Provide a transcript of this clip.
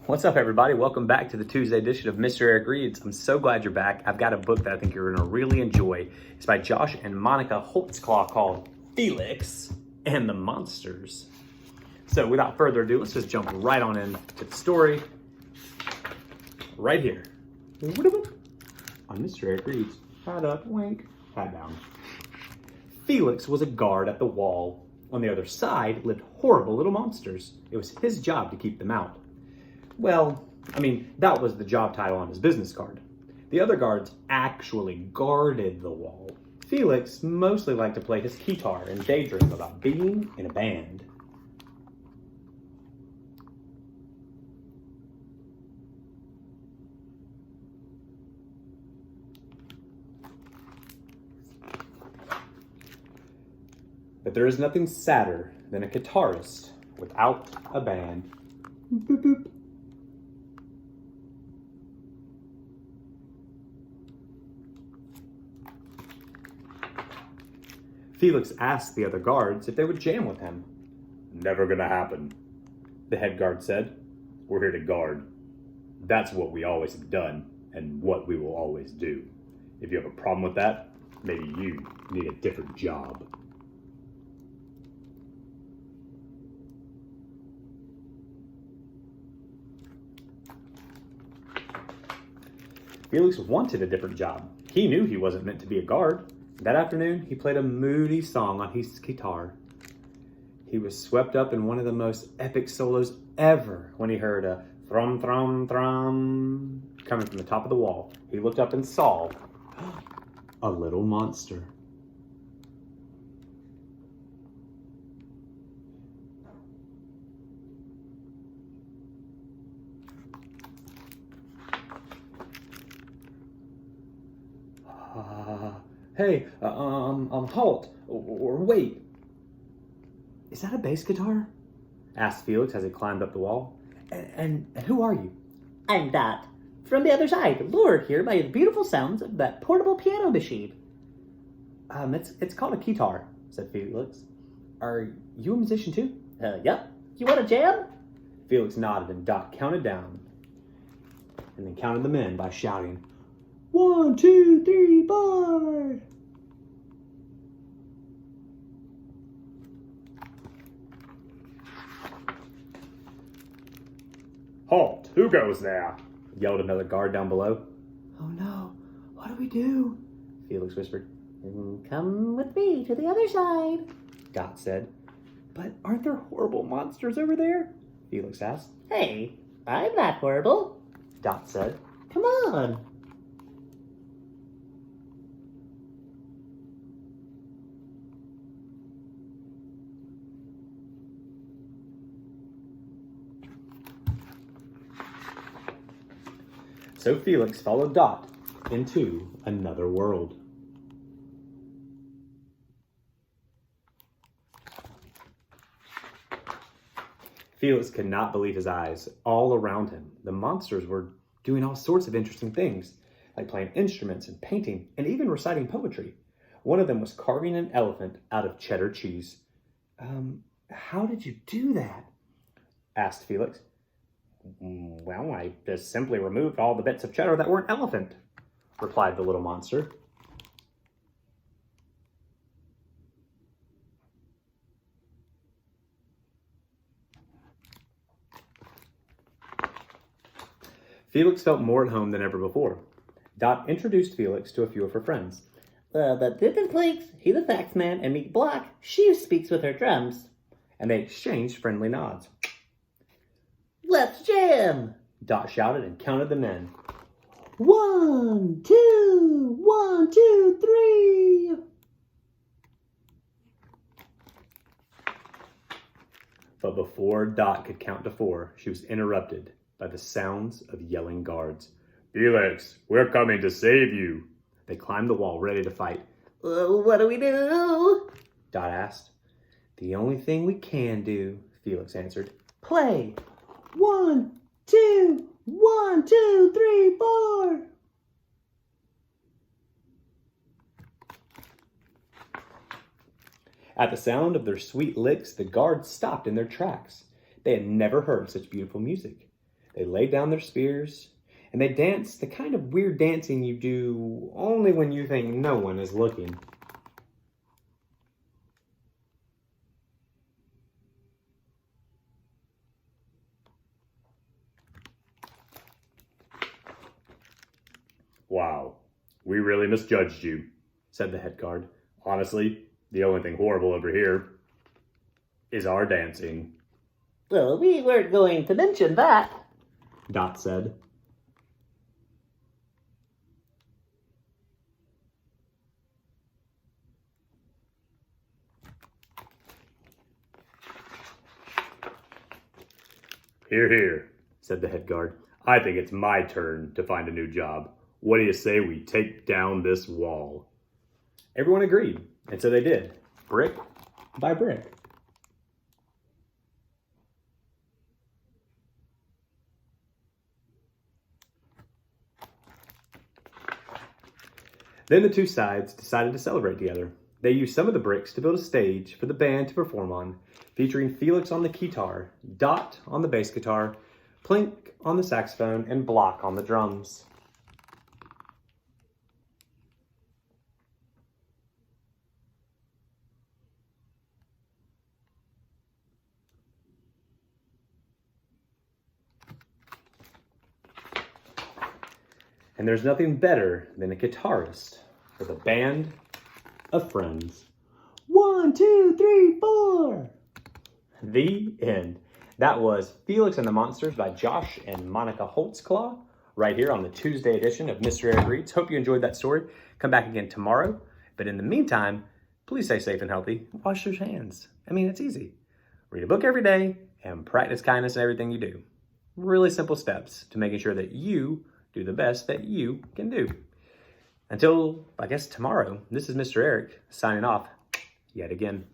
What's up, everybody? Welcome back to the Tuesday edition of Mr. Eric Reads. I'm so glad you're back. I've got a book that I think you're going to really enjoy. It's by Josh and Monica Holtsclaw called Felix and The Monsters. So without further ado, let's just jump right on into the story right here on Mr. Eric Reads. Hat up, wink, hat down. Felix was a guard at the wall. On the other side lived horrible little monsters. It was his job to keep them out. Well, that was the job title on his business card. The other guards actually guarded the wall. Felix mostly liked to play his guitar and daydream about being in a band. But there is nothing sadder than a guitarist without a band. Boop, boop. Felix asked the other guards if they would jam with him. "Never gonna happen," the head guard said. "We're here to guard. That's what we always have done and what we will always do. If you have a problem with that, maybe you need a different job." Felix wanted a different job. He knew he wasn't meant to be a guard. That afternoon, he played a moody song on his guitar. He was swept up in one of the most epic solos ever when he heard a thrum, thrum, thrum coming from the top of the wall. He looked up and saw a little monster. Hey, halt, or wait. Is that a bass guitar? Asked Felix as he climbed up the wall. And who are you? I'm Dot, from the other side, lured here by the beautiful sounds of that portable piano machine. It's called a guitar, said Felix. Are you a musician too? Yep. You want a jam? Felix nodded and Dot counted down and then counted them in by shouting, 1, 2, 3, 4. "Halt! Who goes there?" yelled another guard down below. "Oh no, what do we do?" Felix whispered. Come with me to the other side, Dot said. "But aren't there horrible monsters over there?" Felix asked. Hey, I'm not horrible, Dot said. Come on. So Felix followed Dot into another world. Felix could not believe his eyes. All around him, the monsters were doing all sorts of interesting things, like playing instruments and painting and even reciting poetry. One of them was carving an elephant out of cheddar cheese. How did you do that?" asked Felix. "Well, I just simply removed all the bits of cheddar that weren't elephant," replied the little monster. Felix felt more at home than ever before. Dot introduced Felix to a few of her friends. The Dip Flakes, he the fax man, and Meat Block, she speaks with her drums. And they exchanged friendly nods. Let's jam! Dot shouted and counted them in. 1, 2, 1, 2, 3. But before Dot could count to 4, she was interrupted by the sounds of yelling guards. "Felix, we're coming to save you." They climbed the wall ready to fight. What do we do? Dot asked. "The only thing we can do," Felix answered. "Play. 1, 2, 1, 2, 3, 4. At the sound of their sweet licks, the guards stopped in their tracks. They had never heard such beautiful music. They laid down their spears, and they danced the kind of weird dancing you do only when you think no one is looking. Wow, we really misjudged you, said the head guard. Honestly, the only thing horrible over here is our dancing. Well, we weren't going to mention that, Dot said. Here, here, said the head guard. I think it's my turn to find a new job. What do you say we take down this wall? Everyone agreed, and so they did, brick by brick. Then the two sides decided to celebrate together. They used some of the bricks to build a stage for the band to perform on, featuring Felix on the guitar, Dot on the bass guitar, Plink on the saxophone, and Block on the drums. And there's nothing better than a guitarist with a band of friends. 1, 2, 3, 4. The end. That was Felix and the Monsters by Josh and Monica Holtsclaw, right here on the Tuesday edition of Mr. Eric Reads. Hope you enjoyed that story. Come back again tomorrow. But in the meantime, please stay safe and healthy. Wash your hands. I mean, it's easy. Read a book every day and practice kindness in everything you do. Really simple steps to making sure that you do the best that you can do. Until, I guess, tomorrow, this is Mr. Eric signing off yet again.